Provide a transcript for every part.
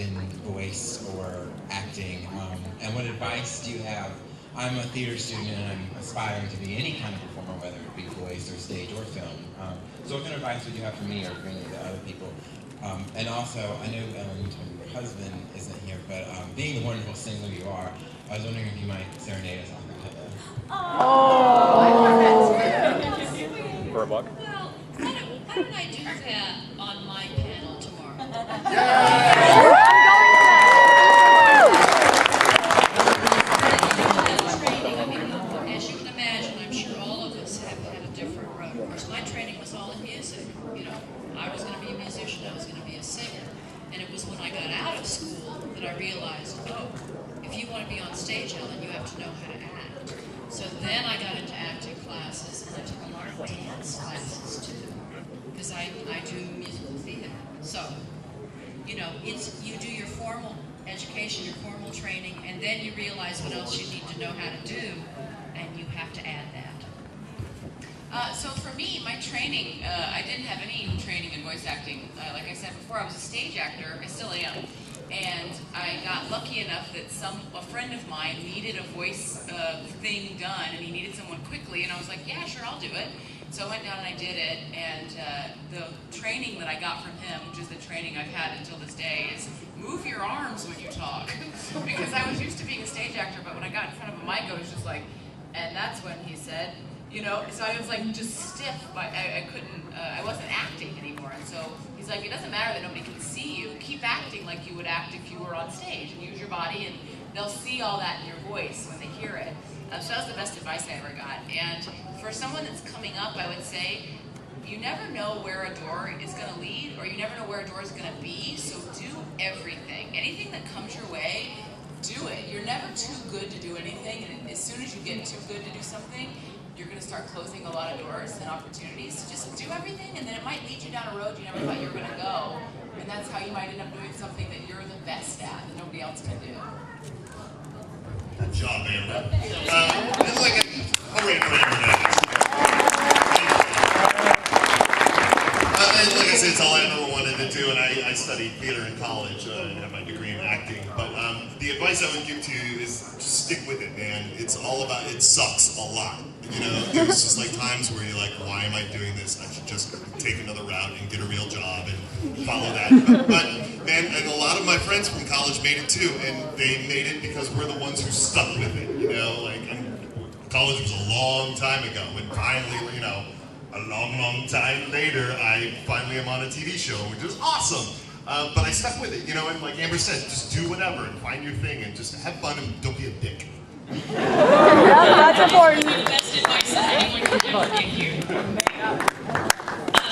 in voice or acting, and what advice do you have? I'm a theater student and I'm aspiring to be any kind of performer, whether it be voice or stage or film. So what kind of advice would you have for me or for any of the other people? And also, I know Ellen, you told me your husband isn't here, but being the wonderful singer you are, I was wondering if you might serenade us on the pillow. Oh, I love that too. For a buck? Well, why don't I do that on my panel tomorrow? As you can imagine, I'm sure all of us have had a different road. Of course, my training was all in music. You know, I was going to be a musician, I was going to be a singer. And it was when I got out of school that I realized, oh, if you want to be on stage, Ellen, you have to know how to act. So then I got into acting classes, and I took a lot of dance classes too, because I do musical theater. So, you know, you do your formal education, your formal training, and then you realize what else you need to know how to do, and you have to add that. So for me, my training, I didn't have any training in voice acting. Like I said before, I was a stage actor. I still am. And I got lucky enough that a friend of mine needed a voice thing done, and he needed someone quickly, and I was like, yeah, sure, I'll do it. So I went down and I did it, and the training that I got from him, which is the training I've had until this day, is move your arms when you talk. Because I was used to being a stage actor, but when I got in front of a mic, I was just like, and that's when he said, you know, so I was like just stiff. I couldn't, I wasn't acting anymore. And so he's like, it doesn't matter that nobody can see you. Keep acting like you would act if you were on stage, and use your body, and they'll see all that in your voice when they hear it. So that was the best advice I ever got. And for someone that's coming up, I would say, you never know where a door is going to lead, or you never know where a door is going to be, so do everything. Anything that comes your way, do it. You're never too good to do anything, and as soon as you get too good to do something, you're going to start closing a lot of doors and opportunities. So just do everything, and then it might lead you down a road you never thought you were going to go, and that's how you might end up doing something that you're the best at that nobody else can do. Good job, Amber. It's like I'll rate for Amber now. Like I said, it's all I ever wanted to do, and I studied theater in college and have my degree in acting. But the advice I would give to you is just stick with it, man. It's all about, it sucks a lot. You know, there's just like times where you're like, why am I doing this? I should just take another route and get a real job and follow that. But man, and a lot of my friends from college made it too, and they made it because we're the ones who stuck with it. You know, like college was a long time ago, and finally, you know, a long time later, I finally am on a TV show, which is awesome. But I stuck with it, you know, and like Amber said, just do whatever and find your thing and just have fun and don't be a dick. Yeah, that's important. The best advice that anyone can ever give you.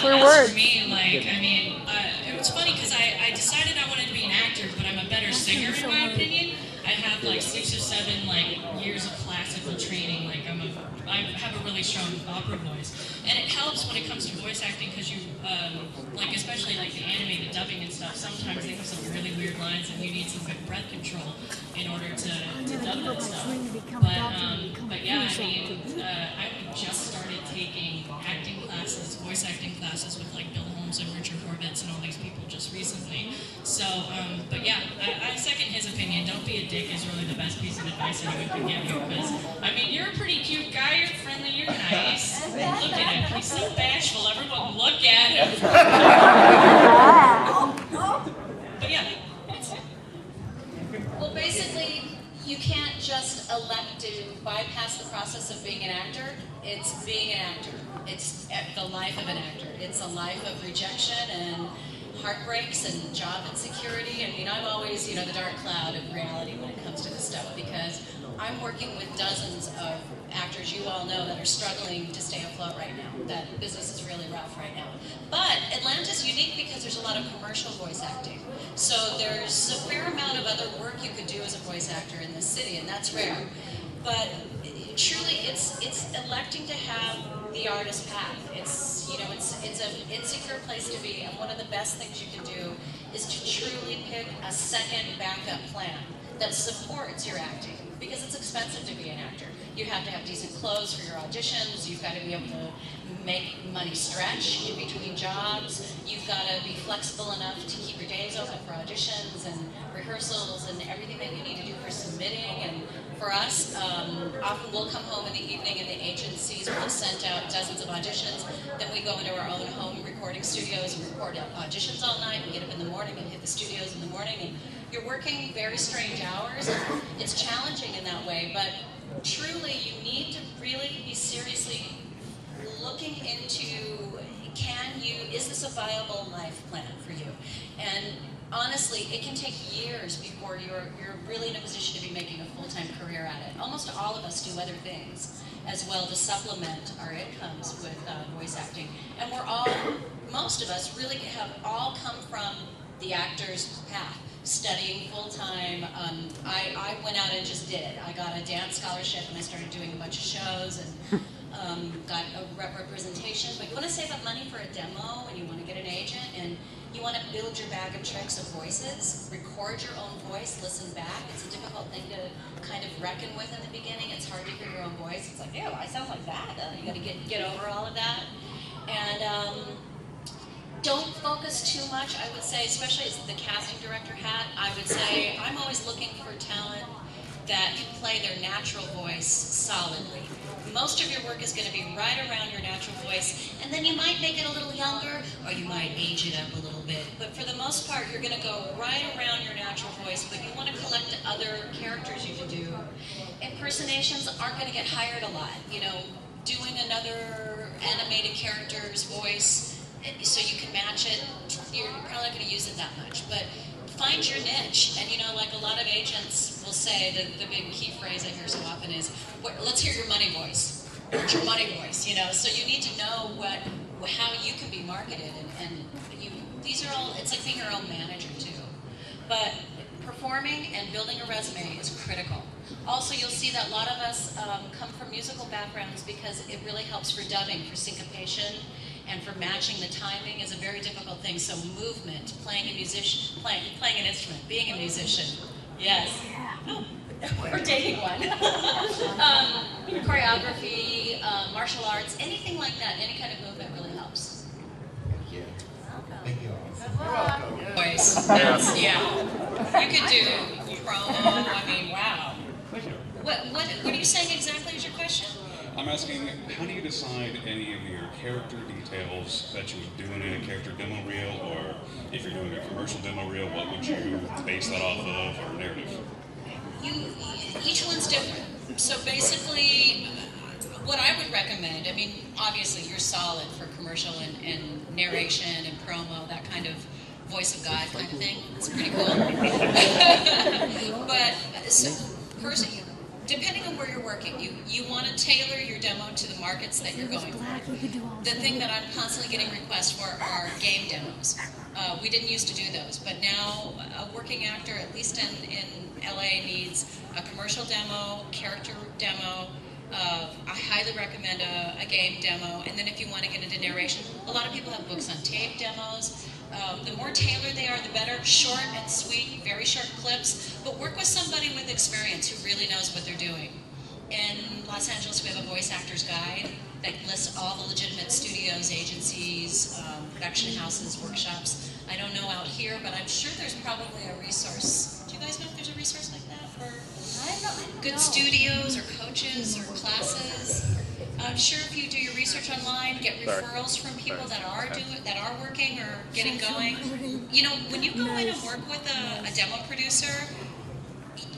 Clear words. For me, like, I mean, it was funny because I decided I wanted to be an actor, but I'm a better singer in my opinion. I have like 6 or 7 like years of classical training. Like I have a really strong opera voice, and it helps when it comes to voice acting because you like especially like the animated dubbing and stuff. Sometimes they have some really weird lines, and you need some good breath control in order to dub that stuff. But yeah, I mean, I just started taking acting classes, voice acting classes with like Bill Holmes and Richard Horvitz and all these people just recently. So, but yeah, I second his opinion. Don't be a dick is really the best piece of advice anyone can give you because, I mean, you're a pretty cute guy, you're friendly, you're nice. Look at him, he's so bashful, everyone look at him. But yeah, that's it. Well, basically, you can't just elect to bypass the process of being an actor. It's being an actor. It's the life of an actor. It's a life of rejection and heartbreaks and job insecurity. I mean, I'm always, you know, the dark cloud of reality when it comes to this stuff because I'm working with dozens of actors you all know that are struggling to stay afloat right now. That business is really rough right now. But Atlanta's unique because there's a lot of commercial voice acting. So there's a fair amount of other work you could do as a voice actor in this city, and that's rare. But truly, it's electing to have the artist path. It's, you know, it's an insecure place to be, and one of the best things you can do is to truly pick a second backup plan that supports your acting, because it's expensive to be an actor. You have to have decent clothes for your auditions. You've got to be able to make money stretch in between jobs. You've got to be flexible enough to keep your days open for auditions and rehearsals and everything that you need to do for submitting. And for us, often we'll come home in the evening and the agencies will have sent out dozens of auditions. Then we go into our own home recording studios and record auditions all night. We get up in the morning and hit the studios in the morning. And you're working very strange hours. It's challenging in that way, but truly you need to really be seriously looking into, is this a viable life plan for you? And honestly, it can take years before you're really in a position to be making a full-time career at it. Almost all of us do other things as well to supplement our incomes with voice acting. And most of us really have all come from the actor's path, studying full-time. I went out and just did it. I got a dance scholarship and I started doing a bunch of shows and got a representation. But you want to save up money for a demo and you want to get an agent and you want to build your bag of tricks of voices, record your own voice, listen back. It's a difficult thing to kind of reckon with in the beginning. It's hard to hear your own voice. It's like, ew, I sound like that. You got to get over all of that. And don't focus too much, I would say, especially as the casting director hat. I would say I'm always looking for talent that can play their natural voice solidly. Most of your work is going to be right around your natural voice, and then you might make it a little younger, or you might age it up a little bit. But for the most part, you're going to go right around your natural voice, but you want to collect other characters you can do. Impersonations aren't going to get hired a lot. You know, doing another animated character's voice so you can match it, you're probably not going to use it that much. But find your niche. And you know, like a lot of agents will say, the big key phrase I hear so often is, let's hear your money voice. What's your money voice? You know, so you need to know how you can be marketed. And these are all, it's like being your own manager too. But performing and building a resume is critical. Also, you'll see that a lot of us come from musical backgrounds because it really helps for dubbing, for syncopation, and for matching the timing is a very difficult thing. So movement, playing an instrument, being a musician. Yes. Oh, we're taking one. Choreography, martial arts, anything like that, any kind of movement really helps. Thank you. Thank you all. Voice, yeah. You could do promo, I mean, wow. What are you saying exactly is your question? I'm asking, how do you decide any of your character details that you would do in a character demo reel, or if you're doing a commercial demo reel, what would you base that off of, or narrative? Each one's different. So basically, what I would recommend, I mean, obviously you're solid for commercial and narration and promo, that kind of voice of God kind of thing. It's pretty cool. But first, depending on where you're working, you want to tailor your demo to the markets that you're going for. The thing that I'm constantly getting requests for are game demos. We didn't used to do those, but now a working actor, at least in LA, needs a commercial demo, character demo. I highly recommend a game demo, and then if you want to get into narration, a lot of people have books on tape demos. The more tailored they are, the better. Short and sweet, very short clips, but work with somebody with experience who really knows what they're doing. In Los Angeles, we have a voice actor's guide that lists all the legitimate studios, agencies, production houses, workshops. I don't know out here, but I'm sure there's probably a resource. Do you guys know if there's a resource like that for good studios or coaches or classes? I'm sure if you do your research online, get referrals from people that are working or getting going. You know, when you go in and work with a demo producer,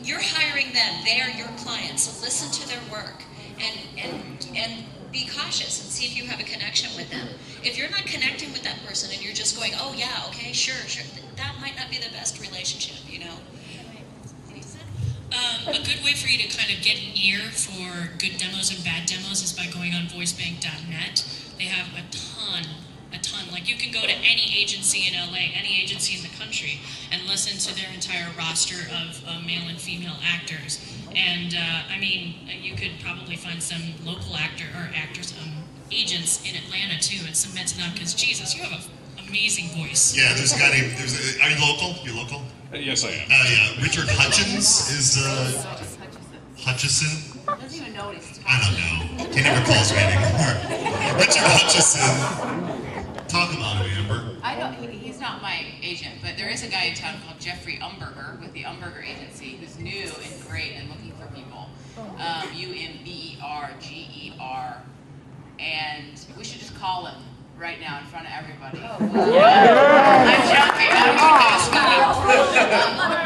you're hiring them. They are your clients. So listen to their work and be cautious and see if you have a connection with them. If you're not connecting with that person and you're just going, oh yeah, okay, sure, that might not be the best relationship, you know. A good way for you to kind of get an ear for good demos and bad demos is by going on voicebank.net. They have a ton. Like you can go to any agency in LA, any agency in the country, and listen to their entire roster of male and female actors. And I mean, you could probably find some local agents in Atlanta too, and submit to them because Jesus, you have an amazing voice. Yeah, there's a guy named. Are you local? You local? Yes, I am. Yeah. Richard Hutchins is Hutchison. Doesn't even know know what he's talking I don't know. He never calls me anymore. Richard Hutchison. Talk about it, Amber. I don't. He's not my agent, but there is a guy in town called Jeffrey Umberger with the Umberger Agency who's new and great and looking for people. Umberger, and we should just call him right now in front of everybody. I'm joking.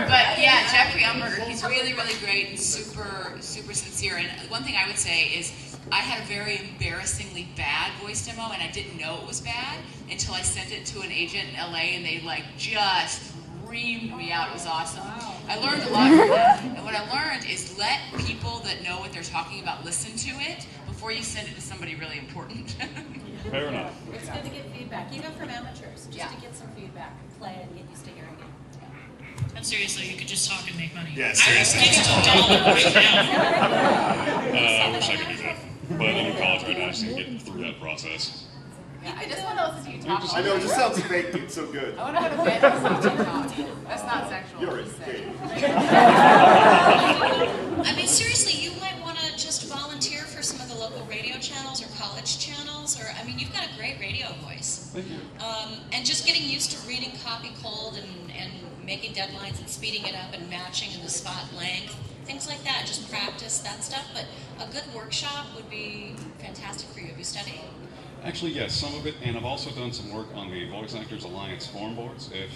But yeah, Jeffrey Umberger. He's really, really great and super, super sincere. And one thing I would say is, I had a very embarrassingly bad voice demo, and I didn't know it was bad until I sent it to an agent in LA, and they like just reamed me out. It was awesome. I learned a lot from that. And what I learned is let people that know what they're talking about listen to it before you send it to somebody really important. Fair enough. It's good to get feedback, even from amateurs, just to get some feedback, play it, and get used to hearing it. And seriously, you could just talk and make money. Yeah, seriously. I would give you $1 right now. I wish I could do that. But I'm in college right now, I just need to get through that process. Yeah, I just want to listen to you talk. I know, it just sounds fake, it's so good. I want to go to bed and listen to you talk. That's not sexual. You're just saying. I mean, seriously, you might want to just volunteer for some of the local radio channels or college channels, or, I mean, you've got a great radio voice. Thank you. And just getting used to reading copy cold and making deadlines and speeding it up and matching in the spot length, things like that. Just practice that stuff, but a good workshop would be fantastic for you. Have you studied? Actually, yes, some of it, and I've also done some work on the Voice Actors Alliance forum boards, if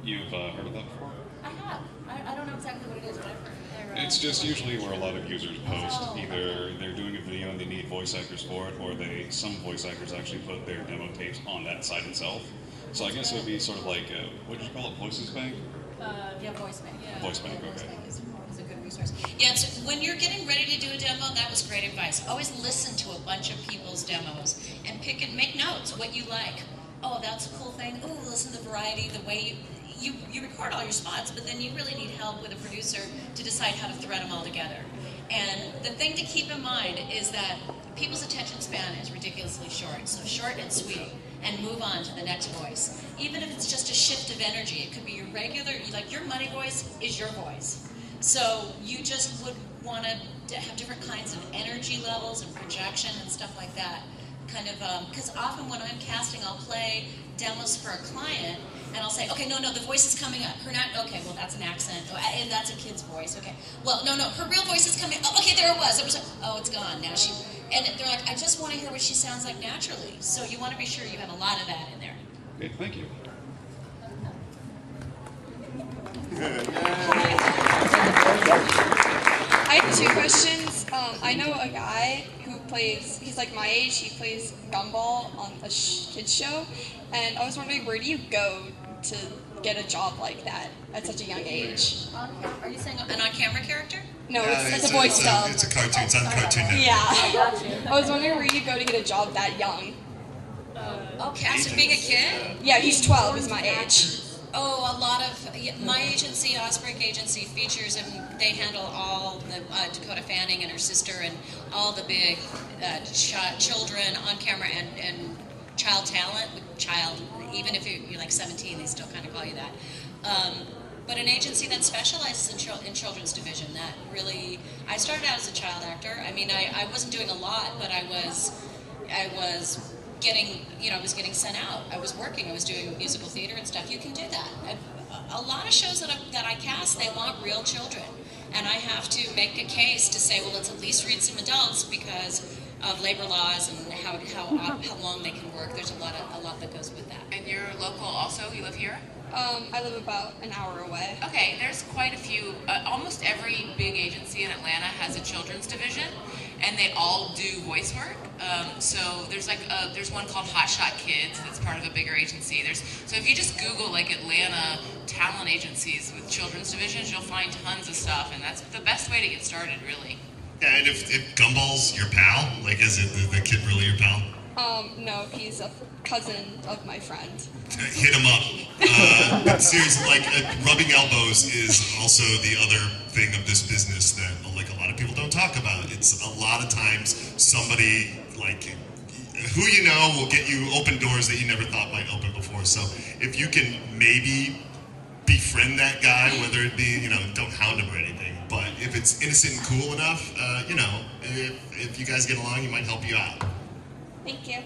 you've heard of that before. I have. I don't know exactly what it is, but I've heard it. It's just usually where a lot of users post. Either they're doing a video and they need voice actors for it, or some voice actors actually put their demo tapes on that site itself. So I guess it would be sort of like, what did you call it, Voices Bank? Yeah, voice bank. Yeah. Voice bank, okay. Voice bank is a good resource. Yeah, so when you're getting ready to do a demo, that was great advice. Always listen to a bunch of people's demos and pick and make notes, what you like. Oh, that's a cool thing. Oh, listen to the variety, the way you record all your spots, but then you really need help with a producer to decide how to thread them all together. And the thing to keep in mind is that people's attention span is ridiculously short, so short and sweet, and move on to the next voice. Even if it's just a shift of energy, it could be your regular, like your money voice is your voice. So you just would want to have different kinds of energy levels and projection and stuff like that. Kind of, because often when I'm casting, I'll play demos for a client, and I'll say, okay, no, the voice is coming up. Okay, well, that's an accent, and that's a kid's voice. Okay, well, no, her real voice is coming. Oh, okay, there it was. Oh, it's gone now. And they're like, I just want to hear what she sounds like naturally. So you want to be sure you have a lot of that in there. Okay, thank you. I have two questions. I know a guy who he's like my age, he plays gumball on a kids show, and I was wondering, where do you go to get a job like that at such a young age? Are you saying an on-camera character? No, it's a voice dub. It's a cartoon. It's on Cartoon Network. Yeah. I was wondering where you go to get a job that young. Oh, casting being a kid? Yeah, he's 12, is my age. Oh, a lot of, my agency, Osprey Agency, features, and they handle all the, Dakota Fanning and her sister and all the big children on camera and child talent. Even if you're like 17, they still kind of call you that. But an agency that specializes in children's division, that really, I started out as a child actor. I mean, I wasn't doing a lot, but I was getting, I was getting sent out. I was working. I was doing musical theater and stuff. You can do that. A lot of shows that I cast, they want real children, and I have to make a case to say, well, let's at least read some adults because of labor laws and how long they can work. There's a lot that goes with that. And you're local also? You live here? I live about an hour away. Okay, there's quite a few. Almost every big agency in Atlanta has a children's division, and they all do voice work. So there's one called Hot Shot Kids that's part of a bigger agency. So if you just Google like Atlanta talent agencies with children's divisions, you'll find tons of stuff, and that's the best way to get started, really. Yeah, and if Gumball's your pal, like, is it the kid really your pal? No, he's a cousin of my friend. Hit him up. But seriously, like, rubbing elbows is also the other thing of this business that, like, a lot of people don't talk about. It's a lot of times somebody, like, who you know will get you open doors that you never thought might open before. So if you can maybe befriend that guy, whether it be, don't hound him or anything, But if it's innocent and cool enough, you know, if you guys get along, he might help you out. Thank you.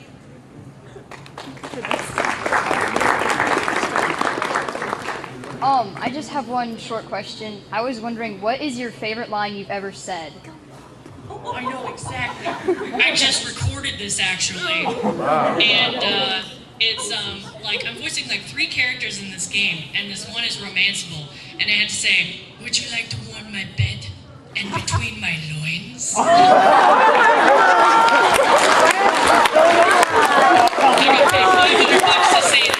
I just have one short question. I was wondering, what is your favorite line you've ever said? I know exactly. I just recorded this actually, and it's like I'm voicing like 3 characters in this game, and this one is romanceable, and I had to say, "Would you like to warm my bed and between my loins?" I got paid $500 to say that.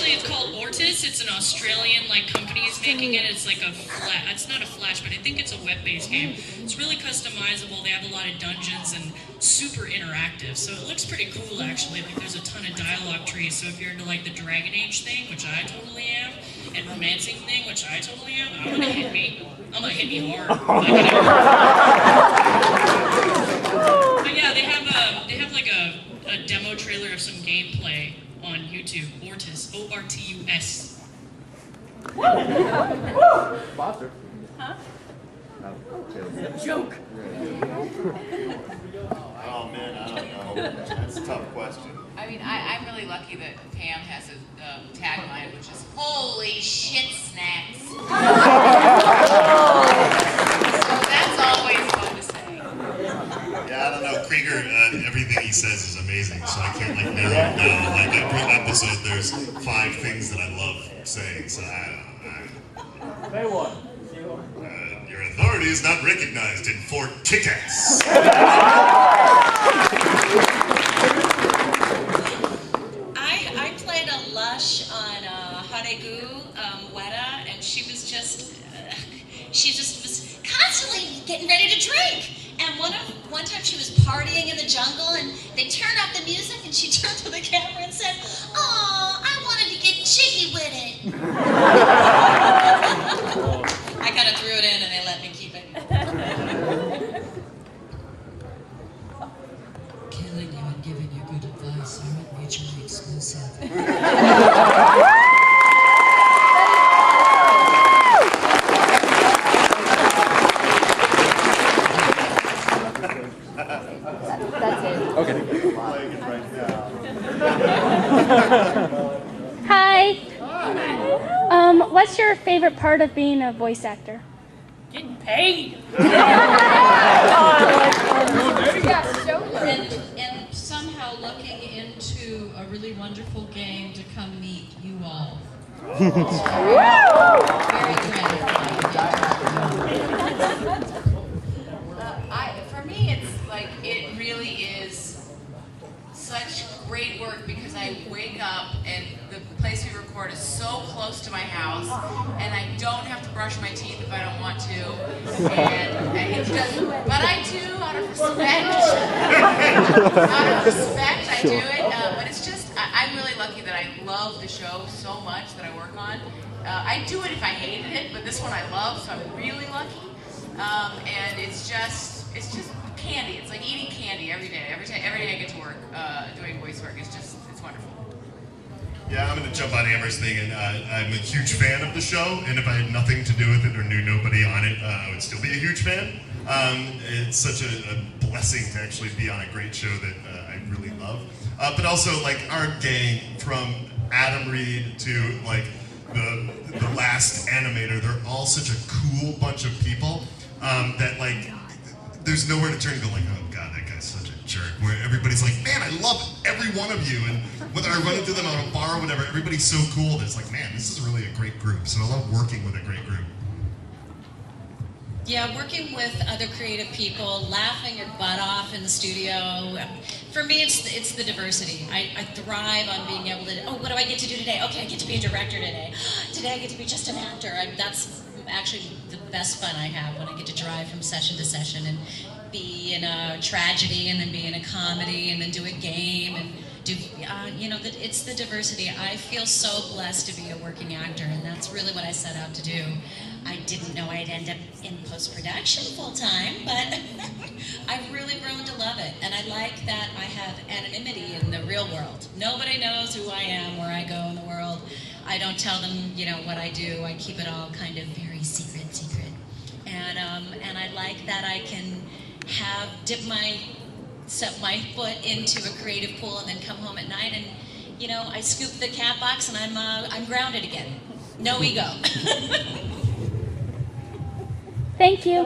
It's called Ortis. It's an Australian company is making it. It's like it's not a Flash, but I think it's a web-based game. It's really customizable. They have a lot of dungeons and super interactive. So it looks pretty cool actually. Like there's a ton of dialogue trees. So if you're into like the Dragon Age thing, which I totally am, and romancing thing, which I totally am, I'm gonna hit me hard. But yeah, they have like a demo trailer of some gameplay on YouTube. Ortus, O-R-T-U-S. Sponsor. Huh? Joke. Oh man, I don't know. That's a tough question. I mean, I'm really lucky that Pam has a tagline, which is "Holy shit snacks." So that's always fun to say. Yeah, I don't know. Krieger, everything he says is amazing, so I can't narrow it down. Like every episode, there's 5 things that I love saying. So I don't know. Say one. Your authority is not recognized in Fort Kickass. I played a Lush on Haregu Weta, and she just was constantly getting ready to drink. And one time she was partying in the jungle, and they turned off the music, and she turned to the camera and said, "Oh, I wanted to get jiggy with it." I kind of threw it in, and they let me keep it. Killing you and giving you good advice aren't mutually exclusive. That's it. Okay. Hi. What's your favorite part of being a voice actor? Getting paid. And somehow looking into a really wonderful game to come meet you all. Very gratifying. For me, it's like it really is such great work because I wake up and the place we record is so close to my house, and I don't have to brush my teeth if I don't want to, and it just, but I do out of respect. Out of respect, I do it. But it's just, I'm really lucky that I love the show so much that I work on. I'd do it if I hated it, but this one I love, so I'm really lucky. And it's just candy. It's like eating candy every day. Every day I get to work doing voice work. It's wonderful. Yeah, I'm going to jump on Amber's thing, and I'm a huge fan of the show, and if I had nothing to do with it or knew nobody on it, I would still be a huge fan. It's such a blessing to actually be on a great show that I really love. But also, our gang, from Adam Reed to, the last animator, they're all such a cool bunch of people that, there's nowhere to turn and go oh God, that guy's such a jerk. Where everybody's like, man, I love every one of you. And whether I run into them on a bar or whatever, everybody's so cool that it's man, this is really a great group. So I love working with a great group. Yeah, working with other creative people, laughing your butt off in the studio. For me, it's the diversity. I thrive on being able to, what do I get to do today? Okay, I get to be a director today. Today I get to be just an actor. That's actually the best fun I have, when I get to drive from session to session and be in a tragedy and then be in a comedy and then do a game and do, it's the diversity. I feel so blessed to be a working actor, and that's really what I set out to do. I didn't know I'd end up in post-production full-time, but I've really grown to love it, and I like that I have anonymity in the real world. Nobody knows who I am, where I go in the world. I don't tell them, what I do. I keep it all kind of very secret. And I like that I can dip my foot into a creative pool and then come home at night and, I scoop the cat box and I'm grounded again. No ego. Thank you.